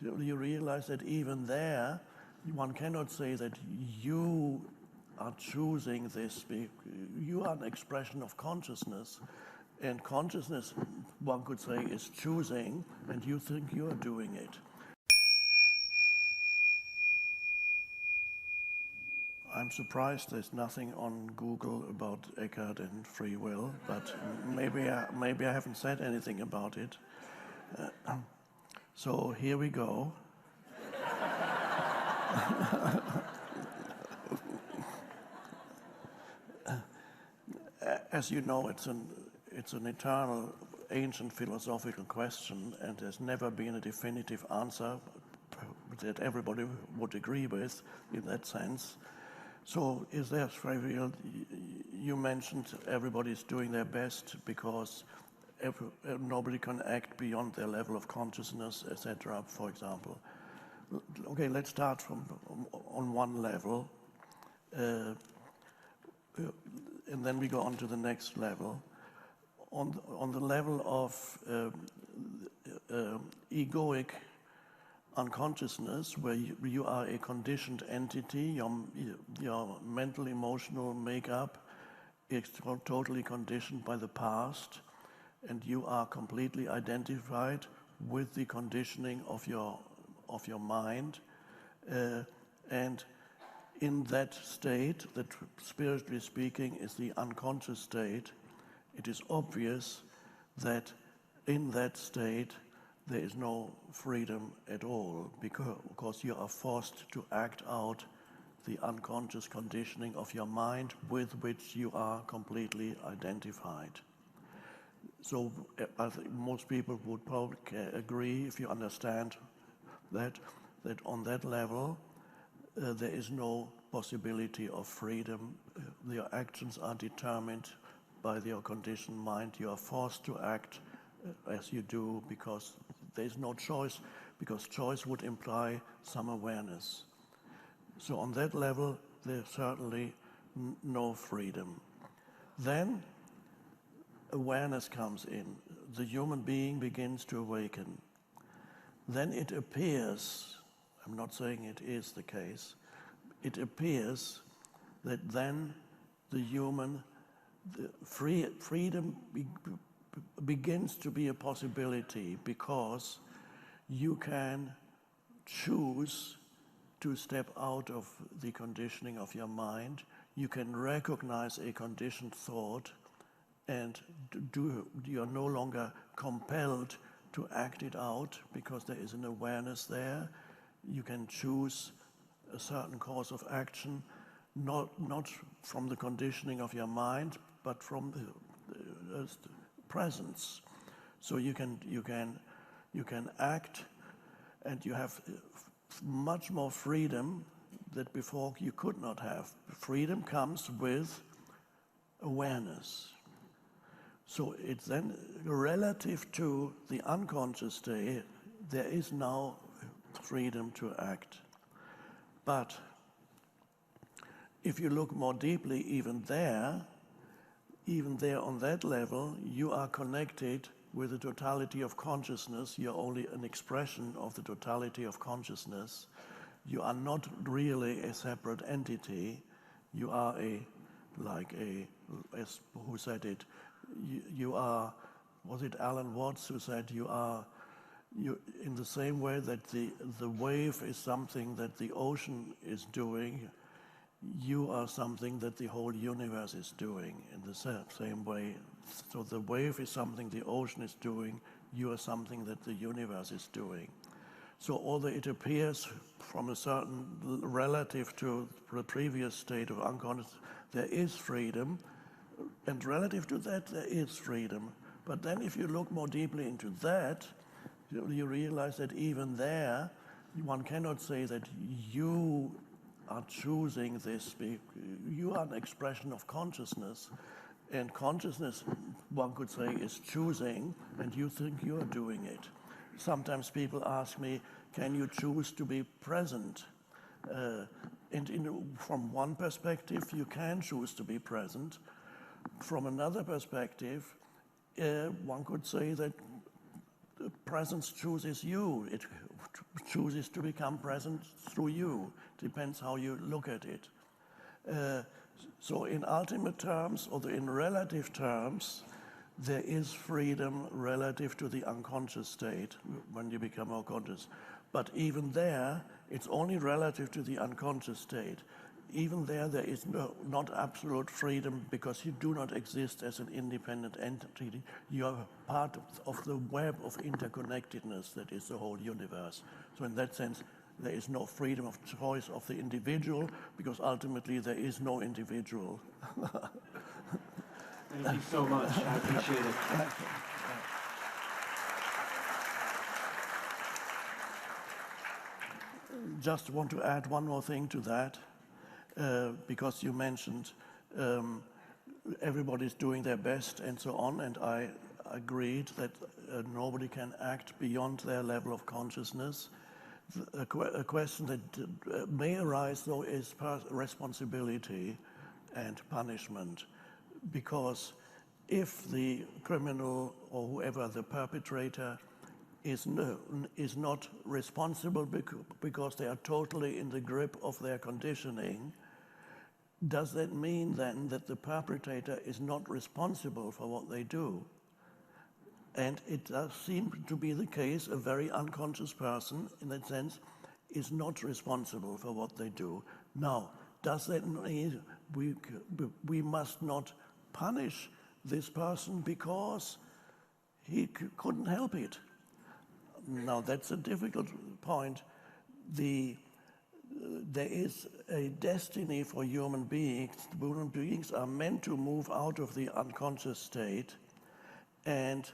you realize that even there, one cannot say that you are choosing this. You are an expression of consciousness. And consciousness, one could say, is choosing, and you think you are doing it. I'm surprised there's nothing on Google about Eckhardt and free will, but maybe I haven't said anything about it. So here we go. As you know, it's an eternal, ancient philosophical question, and there's never been a definitive answer that everybody would agree with in that sense. So is there free will? You mentioned everybody's doing their best because nobody can act beyond their level of consciousness, etc., for example. Okay, let's start from on one level, and then we go on to the next level. On the level of egoic unconsciousness, where you are a conditioned entity, your mental, emotional makeup is totally conditioned by the past, and you are completely identified with the conditioning of your mind, and in that state, that spiritually speaking is the unconscious state, it is obvious that in that state there is no freedom at all, because you are forced to act out the unconscious conditioning of your mind with which you are completely identified. So I think most people would probably agree, if you understand that on that level there is no possibility of freedom. Your actions are determined by your conditioned mind. You are forced to act as you do because there is no choice, because choice would imply some awareness. So on that level, there's certainly no freedom. Then awareness comes in. The human being begins to awaken. Then it appears, I'm not saying it is the case, it appears that then freedom begins to be a possibility, because you can choose to step out of the conditioning of your mind. You can recognize a conditioned thought, and you are no longer compelled to act it out because there is an awareness there. You can choose a certain course of action, not from the conditioning of your mind, but from the presence. So you can act, and you have much more freedom that before you could not have. Freedom comes with awareness. So it's then relative to the unconscious state, there is now freedom to act. But if you look more deeply, even there on that level, you are connected with the totality of consciousness. You're only an expression of the totality of consciousness. You are not really a separate entity. You are as who said it? You are, was it Alan Watts who said you in the same way that the wave is something that the ocean is doing, you are something that the whole universe is doing in the same way. So the wave is something the ocean is doing, you are something that the universe is doing. So although it appears from a certain relative to the previous state of unconscious, there is freedom, and relative to that there is freedom. But then if you look more deeply into that, you realize that even there, one cannot say that you are choosing this. You are an expression of consciousness, and consciousness, one could say, is choosing, and you think you are doing it. Sometimes people ask me, can you choose to be present? From one perspective, you can choose to be present. From another perspective, one could say that presence chooses you. It chooses to become present through you. Depends how you look at it. So in ultimate terms, or in relative terms, there is freedom relative to the unconscious state when you become more conscious. But even there, it's only relative to the unconscious state. Even there is not absolute freedom, because you do not exist as an independent entity. You are part of the web of interconnectedness that is the whole universe. So in that sense, there is no freedom of choice of the individual, because ultimately there is no individual. Thank you so much. I appreciate it. Just want to add one more thing to that, because you mentioned everybody's doing their best and so on, and I agreed that nobody can act beyond their level of consciousness. A question that may arise, though, is responsibility and punishment. Because if the criminal or whoever the perpetrator is not responsible because they are totally in the grip of their conditioning, does that mean then that the perpetrator is not responsible for what they do? And it does seem to be the case, a very unconscious person, in that sense, is not responsible for what they do. Now, does that mean we must not punish this person because he couldn't help it? Now, that's a difficult point. There is a destiny for human beings. Human beings are meant to move out of the unconscious state, and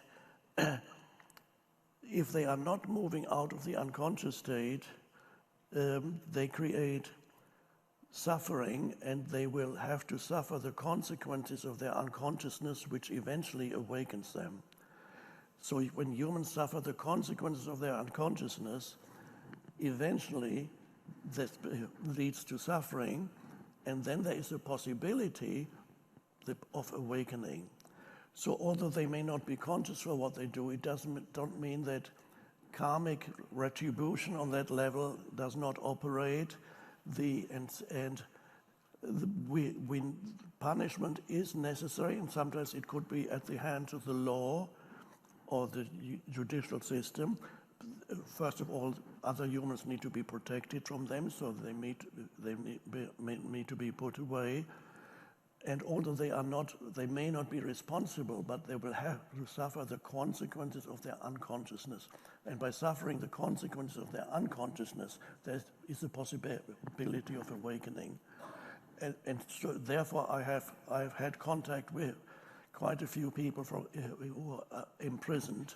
if they are not moving out of the unconscious state, they create suffering, and they will have to suffer the consequences of their unconsciousness, which eventually awakens them. So when humans suffer the consequences of their unconsciousness, eventually that leads to suffering, and then there is a possibility of awakening. So although they may not be conscious for what they do, it don't mean that karmic retribution on that level does not operate. Punishment is necessary, and sometimes it could be at the hands of the law or the judicial system. First of all, other humans need to be protected from them, so they need to be put away. And although they may not be responsible, but they will have to suffer the consequences of their unconsciousness. And by suffering the consequences of their unconsciousness, there is a possibility of awakening. And so therefore I've had contact with quite a few people who are imprisoned,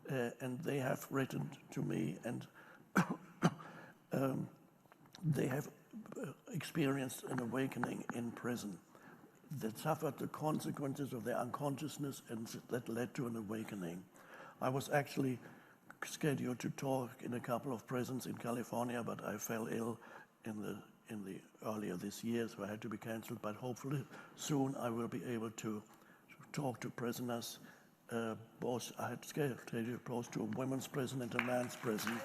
and they have written to me, and they have experienced an awakening in prison, that suffered the consequences of their unconsciousness, and that led to an awakening. I was actually scheduled to talk in a couple of prisons in California, but I fell ill in the earlier this year, so I had to be cancelled. But hopefully soon I will be able to talk to prisoners. Both I had scheduled both to a women's prison and a man's prison.